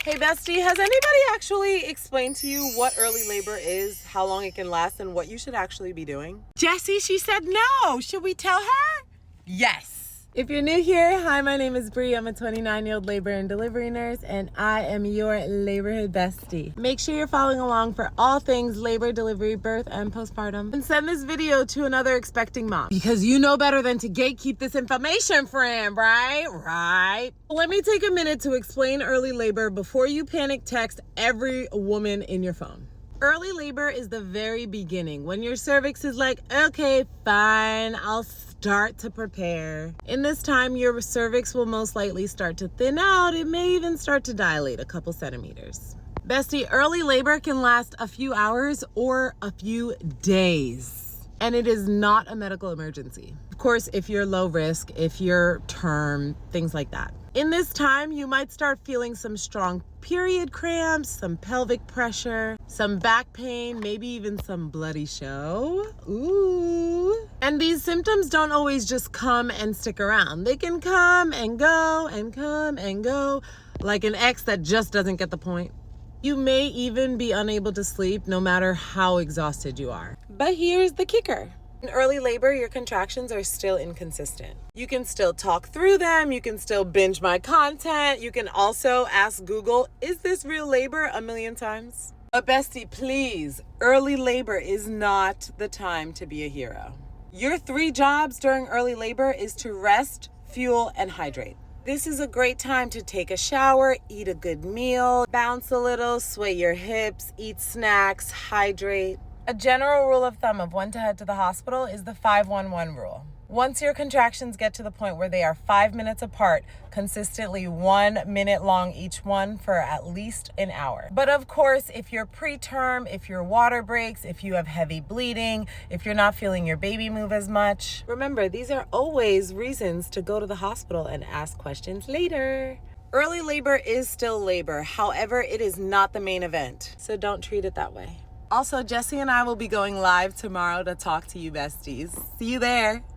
Hey bestie, has anybody actually explained to you what early labor is, how long it can last, and what you should actually be doing? Jessie, she said no. Should we tell her? Yes. If you're new here, hi, my name is Bree. I'm a 29-year-old labor and delivery nurse, and I am your laborhood bestie. Make sure you're following along for all things labor, delivery, birth, and postpartum. And send this video to another expecting mom. Because you know better than to gatekeep this information, friend, right? Right. Let me take a minute to explain early labor before you panic text every woman in your phone. Early labor is the very beginning, when your cervix is like, okay, fine, I'll start to prepare. In this time, your cervix will most likely start to thin out. It may even start to dilate a couple centimeters. Bestie, early labor can last a few hours or a few days, and it is not a medical emergency. Of course, if you're low risk, if you're term, things like that. In this time, you might start feeling some strong period cramps, some pelvic pressure, some back pain, maybe even some bloody show. Ooh. And these symptoms don't always just come and stick around. They can come and go and come and go, like an ex that just doesn't get the point. You may even be unable to sleep no matter how exhausted you are. But here's the kicker. In early labor, your contractions are still inconsistent. You can still talk through them. You can still binge my content. You can also ask Google, is this real labor, a million times? But bestie, please, early labor is not the time to be a hero. Your 3 jobs during early labor is to rest, fuel, and hydrate. This is a great time to take a shower, eat a good meal, bounce a little, sway your hips, eat snacks, hydrate. A general rule of thumb of when to head to the hospital is the 5-1-1 rule. Once your contractions get to the point where they are 5 minutes apart, consistently 1 minute long each one for at least an hour. But of course, if you're preterm, if your water breaks, if you have heavy bleeding, if you're not feeling your baby move as much, remember, these are always reasons to go to the hospital and ask questions later. Early labor is still labor. However, it is not the main event, so don't treat it that way. Also, Jessie and I will be going live tomorrow to talk to you besties. See you there.